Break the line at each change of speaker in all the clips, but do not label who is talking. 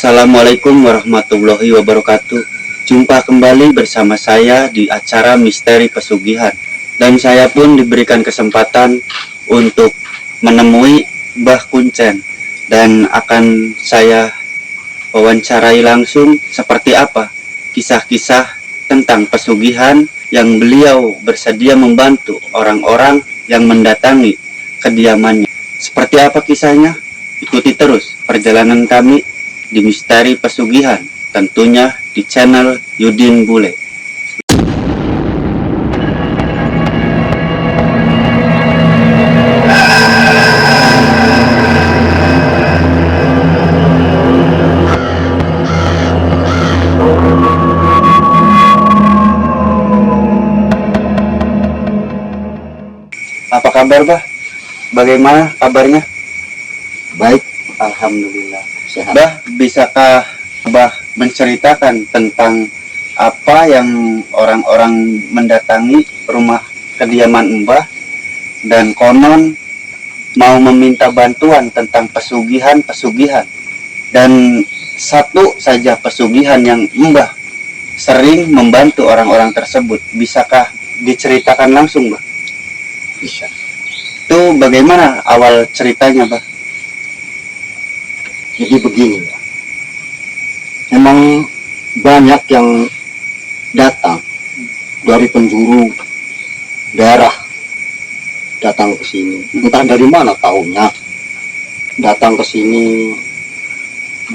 Assalamualaikum warahmatullahi wabarakatuh. Jumpa kembali bersama saya di acara Misteri Pesugihan. Dan saya pun diberikan kesempatan untuk menemui Mbah Kuncen. Dan akan saya wawancarai langsung seperti apa kisah-kisah tentang pesugihan yang beliau bersedia membantu orang-orang yang mendatangi kediamannya. Seperti apa kisahnya? Ikuti terus perjalanan kami di Misteri Pesugihan, tentunya di channel Yudin Bule. Apa kabar, Bah? Bagaimana kabarnya?
Baik,
Alhamdulillah.
sehat.
Bah, bisakah Bah menceritakan tentang apa yang orang-orang mendatangi rumah kediaman Mbah dan konon mau meminta bantuan tentang pesugihan dan satu saja pesugihan yang Mbah sering membantu orang-orang tersebut. Bisakah diceritakan langsung, Bah?
Bisa.
Itu bagaimana awal ceritanya, Bah?
Jadi begini ya. Memang banyak yang datang dari penjuru daerah datang ke sini. Entah dari mana tahunya datang ke sini,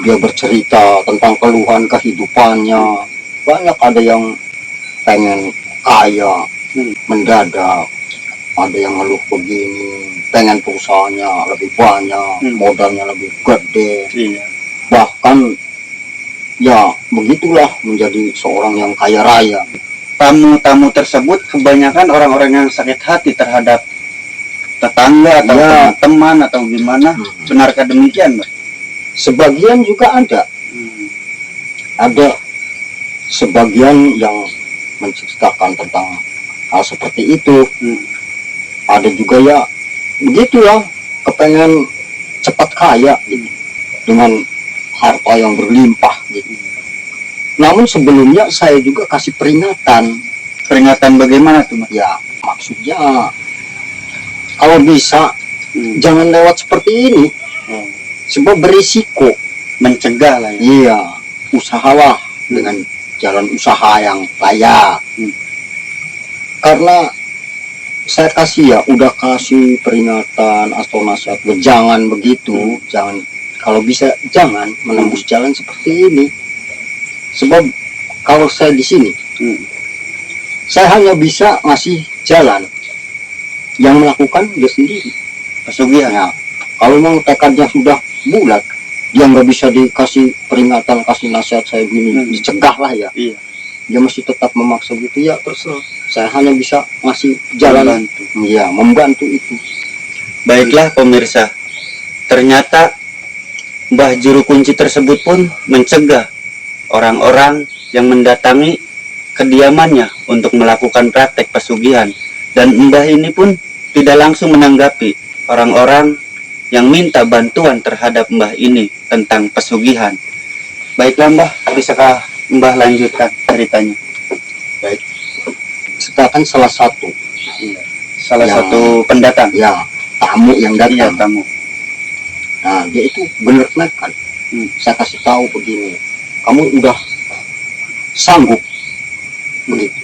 dia bercerita tentang keluhan kehidupannya. Banyak ada yang pengen kaya mendadak, ada yang ngeluh begini, pengen perusahaannya lebih banyak, modalnya lebih gede.
Iya.
Bahkan ya begitulah menjadi seorang yang kaya raya.
Tamu-tamu tersebut kebanyakan orang-orang yang sakit hati terhadap tetangga atau
Ya.
teman atau gimana. Benarkah demikian, Mbak?
Sebagian juga ada sebagian yang menceritakan tentang hal seperti itu. Ada juga ya begitulah, kepengen cepat kaya gitu, dengan harta yang berlimpah gitu. Namun sebelumnya saya juga kasih peringatan.
Peringatan bagaimana tuh, Mas?
Ya maksudnya kalau bisa jangan lewat seperti ini, sebab berisiko.
Mencegah lah ya.
Iya, usahalah dengan jalan usaha yang layak. Karena saya kasih ya, udah kasih peringatan atau nasihat, jangan begitu, jangan, kalau bisa jangan menembus jalan seperti ini. Sebab kalau saya di sini, saya hanya bisa ngasih jalan, yang melakukan dia sendiri.
Pesugihan.
Ya, kalau memang tekadnya sudah bulat, dia nggak bisa dikasih peringatan, kasih nasihat saya gini, dicegah lah ya.
Iya.
Dia masih tetap memaksa gitu ya, terserah. Saya hanya bisa ngasih jalan,
Membantu.
ya membantu itu.
Baiklah pemirsa, ternyata Mbah Juru Kunci tersebut pun mencegah orang-orang yang mendatangi kediamannya untuk melakukan praktek pesugihan. Dan Mbah ini pun tidak langsung menanggapi orang-orang yang minta bantuan terhadap Mbah ini tentang pesugihan. Baiklah Mbah, bisakah Mbah lanjutkan ceritanya?
Baik, sekarang salah satu,
Salah
Ya.
satu pendatang.
ya tamu yang
Iya,
datang.
tamu.
Nah, dia itu bener nekat. Saya kasih tahu begini, kamu udah sanggup begitu.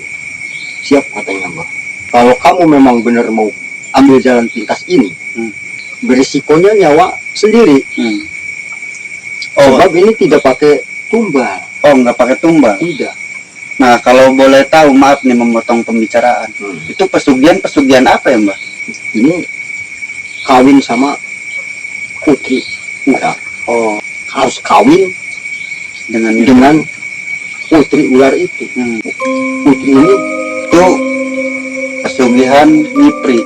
Siap katanya Mbak. Kalau kamu memang benar mau ambil jalan pintas ini, berisikonya nyawa sendiri.
Oh,
Sebab ini tidak pakai tumbal.
oh nggak pakai tumbal.
Tidak.
Nah, kalau boleh tahu, maaf nih memotong pembicaraan. Itu pesugihan apa ya, Mbak?
Ini kawin sama putri ular.
Oh,
Harus kawin
dengan
putri ular itu. Putri ini
itu pesugihan nyipri.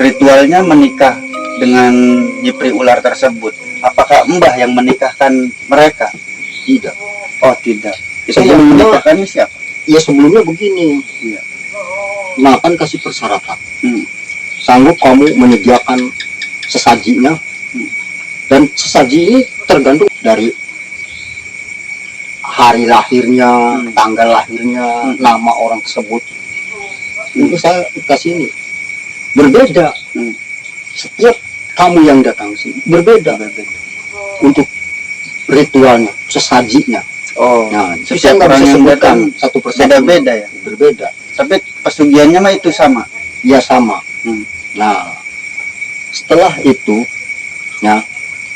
Ritualnya menikah dengan nyipri ular tersebut. Apakah Mbah yang menikahkan mereka?
tidak.
Oh, tidak. Itu yang
Sebelumnya-
menikahkannya siapa?
Ya sebelumnya begini.
Iya.
Nah kan kasih persyaratan.
Hmm.
Sanggup kamu menyediakan sesajinya, dan sesaji ini tergantung dari hari lahirnya, tanggal lahirnya, nama orang tersebut. Itu saya kasih ini. Berbeda. Setiap tamu yang datang sih berbeda. Untuk ritualnya, sesajinya. Nah,
setiap
saya nggak
orang
bisa
yang
sebutkan
datang
satu persatu.
beda-beda ya.
Berbeda.
Tapi pesugihannya mah itu sama.
Ya sama. Nah, setelah itu, ya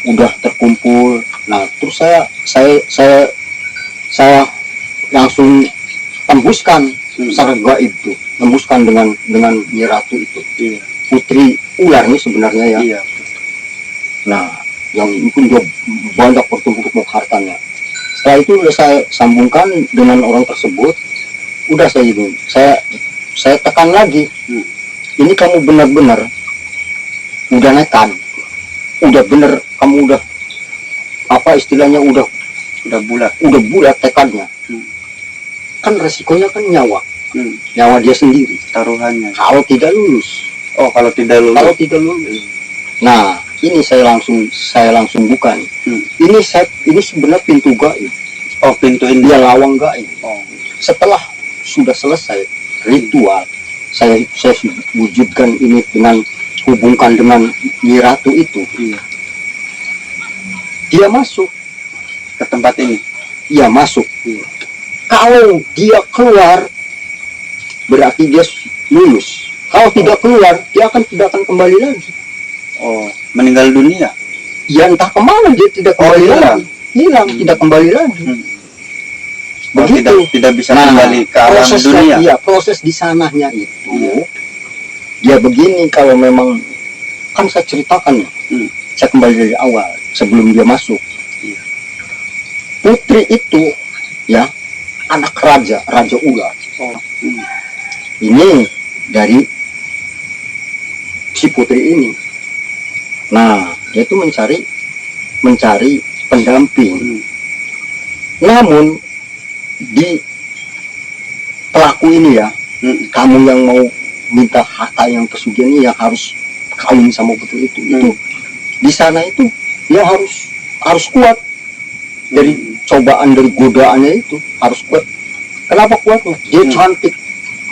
udah terkumpul. Nah, terus saya langsung tembuskan secara gaib itu, tembuskan dengan Nyi Ratu itu, putri ular nih sebenarnya ya.
Iya.
Nah, yang mungkin dia banyak bertumpuk-tumpuk hartanya. Setelah itu udah saya sambungkan dengan orang tersebut. Udah saya tekan lagi. Ini kamu benar-benar udah nekat, udah bener, kamu udah apa istilahnya udah bulat tekadnya. Kan resikonya kan nyawa dia sendiri,
Taruhannya.
kalau tidak lulus.
Kalau tidak lulus.
Nah, ini saya langsung buka nih. Ini sebenarnya pintu gaib.
Pintu ini.
Dia lawang gaib. Setelah sudah selesai ritual, saya wujudkan ini dengan hubungkan dengan Nyi Ratu itu. Dia masuk
Ke tempat ini.
Iya masuk. Kalau dia keluar berarti dia lulus. Kalau tidak keluar dia tidak akan kembali lagi.
Meninggal dunia.
Ya entah kemana dia tidak kembali lagi. Hilang, tidak kembali lagi. Begitu.
Tidak bisa kembali ke alam dunia.
Iya, proses di sananya itu ya begini. Kalau memang kan saya ceritakan ya, saya kembali dari awal sebelum dia masuk. Putri itu ya anak raja ular. Ini dari si putri ini. Nah, dia itu mencari pendamping. Namun di pelaku ini ya, kamu yang mau minta harta yang pesugihan ini yang harus kawin sama putri itu. Itu di sana itu dia harus kuat dari cobaan, dari godaannya itu harus kuat. Kenapa kuatnya? Dia cantik,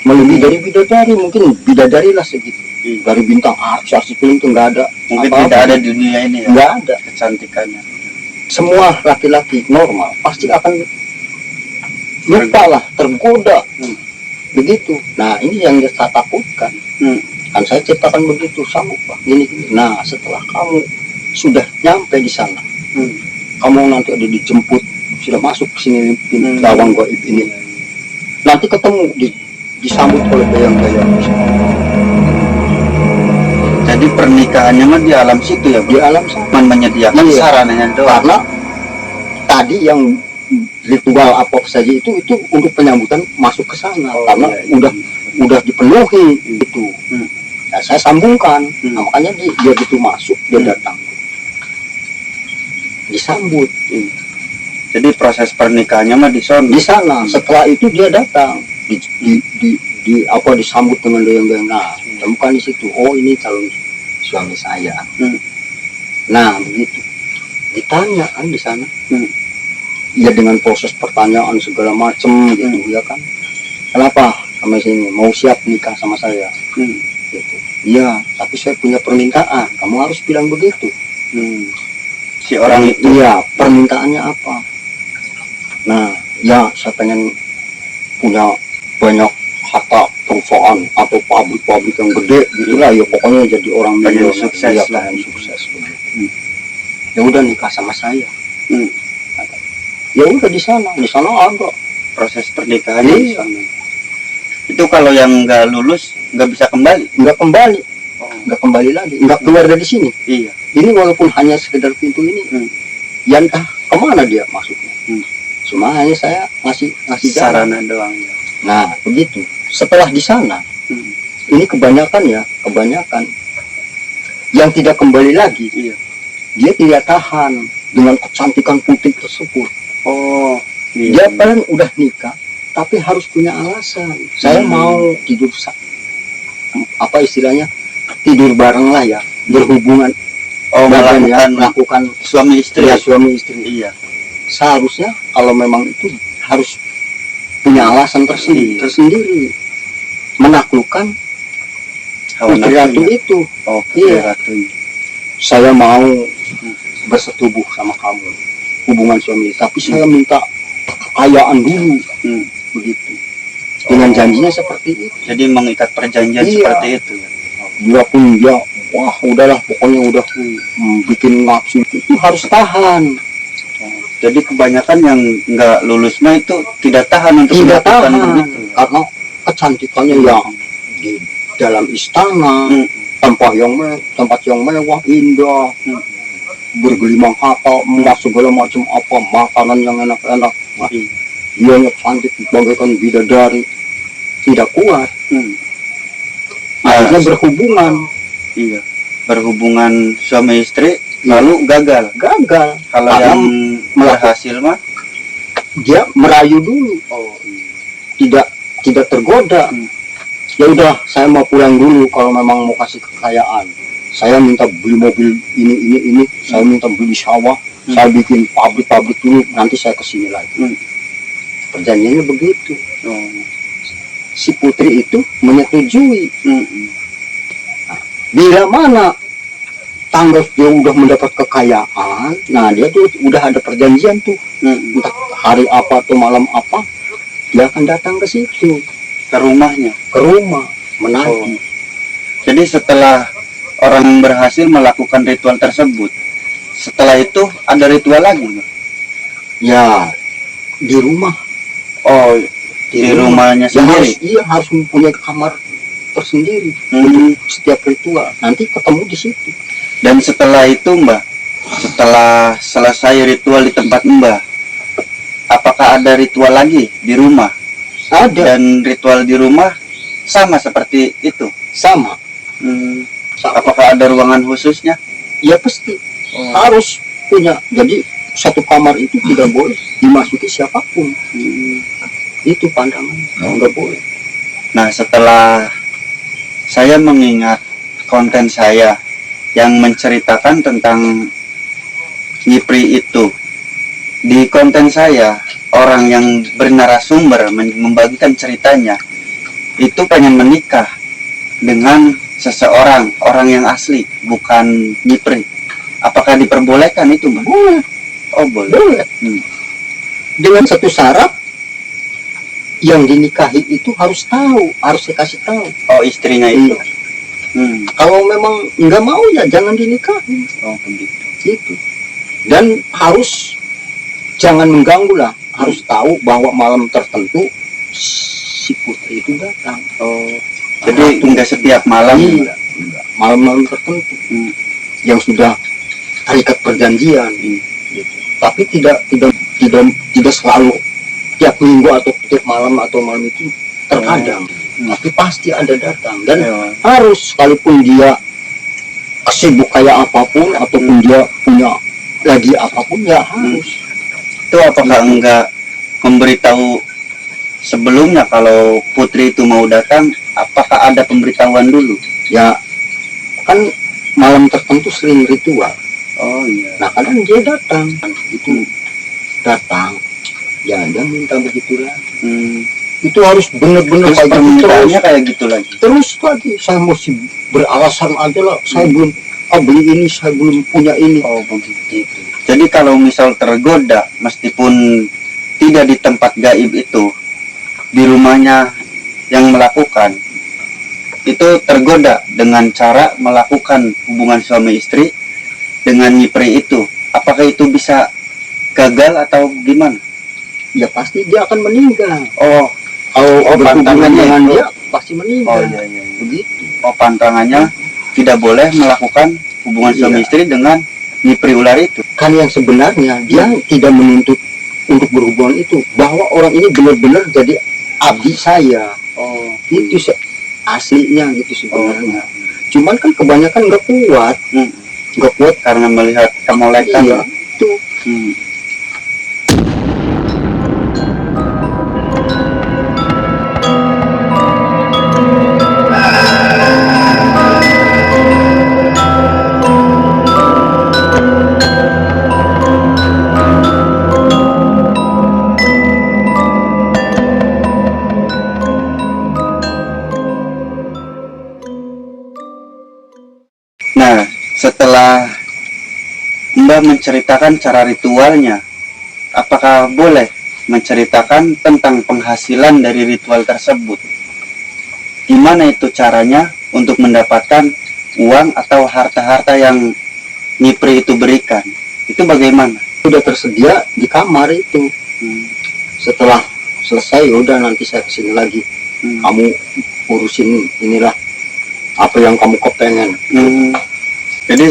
melebihi dari bidadari, mungkin bidadari lah segitu. Dari bintang artis film itu nggak ada.
Mungkin
apa-apa.
tidak ada di dunia ini ya.
Nggak ada.
Kecantikannya.
Semua laki-laki normal pasti akan lupa lah, tergoda. Begitu. Nah, ini yang saya takutkan. Kan saya ceritakan begitu sama Pak. Gini. Nah, setelah kamu sudah nyampe di sana, kamu nanti ada dijemput, sudah masuk ke sini lawang gaib ini. Nanti ketemu disambut oleh bayang-bayang.
Jadi pernikahannya mah di alam situ ya,
Di alam sana.
Menyediakan sarananya doang.
Karena tadi yang ritual apa saja itu untuk penyambutan masuk ke sana. Karena udah dipenuhi itu. Nah, saya sambungkan. Nah, makanya dia gitu masuk, dia datang. Disambut.
Jadi proses pernikahannya mah di
sana. Setelah itu dia datang. Disambut dengan bayang-bayang. Nah, temukan di situ. Oh, ini calon suami saya. Nah, begitu. Ditanya kan di sana. Ya dengan proses pertanyaan segala macam gitu ya kan. Kenapa sama sini mau siap nikah sama saya? Gitu. Iya, tapi saya punya permintaan. Kamu harus bilang begitu.
Si orang itu.
Iya, permintaannya apa? Nah, ya saya pengen punya banyak harta perusahaan atau pabrik-pabrik yang gede gitulah ya, pokoknya jadi orang
miliuner,
sukses ya, lah, sukses begitu. Ya udah nikah sama saya. Ya udah di sana ada
proses pernikahannya di sana. Itu kalau yang nggak lulus nggak bisa kembali.
Nggak kembali lagi, nggak keluar dari sini.
Iya.
Ini walaupun hanya sekedar pintu ini, ya entah kemana dia masuknya. Cuma hanya saya ngasih
sarana doang ya.
Nah begitu. Setelah di sana, ini kebanyakan yang tidak kembali lagi. Dia tidak tahan dengan kecantikan putih tersebut. Dia paling udah nikah, tapi harus punya alasan. Saya mau tidur apa istilahnya, tidur bareng lah ya, berhubungan.
Melakukan
melakukan
suami istri.
Ya, suami istri.
Iya.
seharusnya kalau memang itu harus punya alasan tersendiri menaklukkan
Hawa
putri ratu
nafsunya.
itu.
Oh, putri
Iya.
ratunya.
Saya mau bersetubuh sama kamu, hubungan suami, tapi saya minta kekayaan dulu, begitu. Dengan janjinya seperti itu.
Jadi mengikat perjanjian
Iya.
seperti itu ya.
Dia pun dia, wah udahlah pokoknya udah bikin nafsu itu harus tahan.
Jadi kebanyakan yang nggak lulus mah itu tidak tahan untuk
Tidak
melakukan
tahan
begitu.
karena kecantikannya yang di dalam istana, tempat yang mewah, indah, bergelimang harta, emas segala macam apa, makanan yang enak-enak. Nah, dia cantik bagaikan bidadari, tidak kuat. Akhirnya berhubungan,
Iya. Berhubungan suami istri lalu gagal.
gagal.
Kalau
Karena
yang berhasil mah
dia merayu dulu, tidak tergoda. Ya udah, saya mau pulang dulu kalau memang mau kasih kekayaan. Saya minta beli mobil ini, saya minta beli sawah, saya bikin pabrik dulu, nanti saya kesini lagi. Perjanjiannya begitu. Si putri itu menyetujui. Bila mana tanggal dia udah mendapat kekayaan, nah dia tuh udah ada perjanjian tuh, entah hari apa atau malam apa, dia akan datang ke situ,
ke rumahnya.
ke rumah menagih.
Jadi setelah orang berhasil melakukan ritual tersebut, setelah itu ada ritual lagi nggak?
Ya di rumah,
Oh, di rumahnya
ya
sendiri.
harus mempunyai kamar tersendiri
Hmm.
untuk setiap ritual. Nanti ketemu di situ.
Dan setelah itu Mbah, setelah selesai ritual di tempat Mbah, apakah ada ritual lagi di rumah?
Ada,
Dan ritual di rumah sama seperti itu.
sama.
Apakah ada ruangan khususnya?
Ya pasti harus punya. Jadi satu kamar itu tidak boleh dimasuki siapapun. Itu pandangan, nggak boleh.
Nah, setelah saya mengingat konten saya yang menceritakan tentang Nyipri itu, di konten saya orang yang bernarasumber membagikan ceritanya itu pengen menikah dengan seseorang, orang yang asli, bukan Nyipri. Apakah diperbolehkan itu, Mbak?
Boleh,
Oh, boleh.
boleh. Dengan satu syarat, yang dinikahi itu harus tahu, harus dikasih tahu.
Oh, istrinya itu.
Kalau memang nggak mau ya jangan dinikahi,
Oh, begitu.
gitu. Dan harus jangan mengganggu lah, harus tahu bahwa malam tertentu si putri itu datang.
Oh, jadi enggak setiap malam.
Iya, malam-malam tertentu yang sudah terikat perjanjian. Gitu. Tapi tidak selalu tiap minggu atau tiap malam atau malam itu, terkadang. Tapi pasti ada datang, dan harus, sekalipun dia sibuk kayak apapun ataupun dia punya lagi apapun, ya harus.
Itu apakah enggak memberitahu sebelumnya kalau putri itu mau datang? Apakah ada pemberitahuan dulu?
Ya kan malam tertentu sering ritual.
Oh iya.
Nah kadang dia datang, itu datang, ya dia minta begitu lagi. Itu harus benar-benar
Terus
kayak gitu
permintaannya
terus.
kayak gitu lagi.
Terus lagi saya mesti beralasan aja lah, saya belum beli ini, saya belum punya ini.
Oh begitu. Jadi kalau misal tergoda, meskipun tidak di tempat gaib itu, di rumahnya yang melakukan, itu tergoda dengan cara melakukan hubungan suami istri dengan Nyipri itu. Apakah itu bisa gagal atau gimana?
Ya pasti dia akan meninggal.
Oh,
Kalau berhubungan
pantangannya
dengan
itu.
dia pasti meninggal.
iya.
Begitu.
Oh, pantangannya tidak boleh melakukan hubungan suami
Iya.
istri dengan Nyipri ular itu.
Kan yang sebenarnya dia tidak menuntut untuk berhubungan itu, bahwa orang ini benar-benar jadi abdi saya.
Oh,
Itu aslinya gitu sebenarnya. Cuman kan kebanyakan nggak kuat,
karena melihat kemolekan.
Iya, itu.
Setelah Mbah menceritakan cara ritualnya, apakah boleh menceritakan tentang penghasilan dari ritual tersebut? Gimana itu caranya untuk mendapatkan uang atau harta-harta yang Nyipri itu berikan? Itu bagaimana?
Udah tersedia di kamar itu. Setelah selesai udah nanti saya kesini lagi. Kamu urusin inilah apa yang kamu kepengen.
Jadi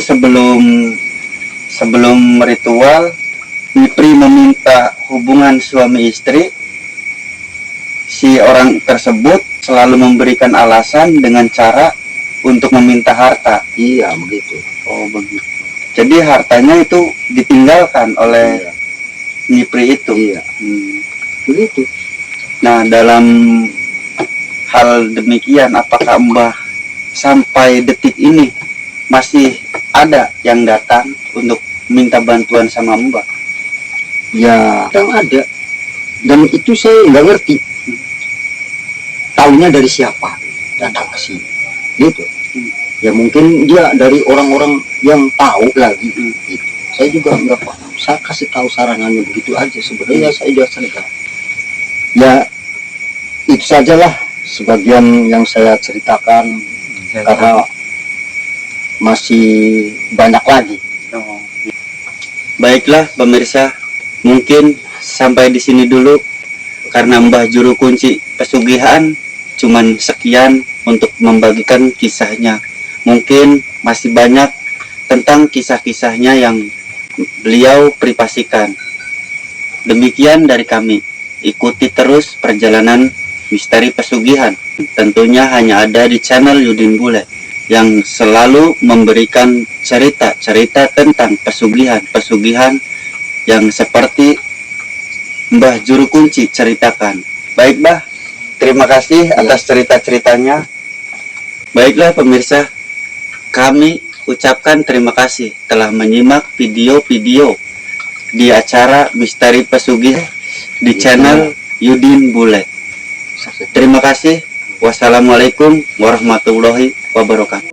sebelum ritual, Nyipri meminta hubungan suami istri. Si orang tersebut selalu memberikan alasan dengan cara untuk meminta harta.
Iya begitu.
Oh begitu. Jadi hartanya itu ditinggalkan oleh Nyipri itu.
Iya. Begitu.
Nah, dalam hal demikian, apakah Mbah sampai detik ini masih ada yang datang untuk minta bantuan sama Mbah?
Ya, yang ada. Dan itu saya nggak ngerti. Taunya dari siapa datang ke sini. Gitu. Ya mungkin dia dari orang-orang yang tahu lagi. Gitu. Saya juga nggak paham. Saya kasih tahu saranannya begitu aja. Sebenarnya saya juga sadar. Ya, itu sajalah sebagian yang saya ceritakan. Karena masih banyak lagi.
Baiklah pemirsa, mungkin sampai di sini dulu karena Mbah Juru Kunci Pesugihan cuman sekian untuk membagikan kisahnya. Mungkin masih banyak tentang kisah-kisahnya yang beliau privasikan. Demikian dari kami. Ikuti terus perjalanan misteri pesugihan. Tentunya hanya ada di channel Yudin Bule yang selalu memberikan cerita-cerita tentang pesugihan yang seperti Mbah Juru Kunci ceritakan. Baik Mbah, terima kasih atas cerita-ceritanya. Baiklah pemirsa, kami ucapkan terima kasih telah menyimak video-video di acara Misteri Pesugihan di channel Yudin Bule. Terima kasih. Wassalamualaikum warahmatullahi wabarakatuh.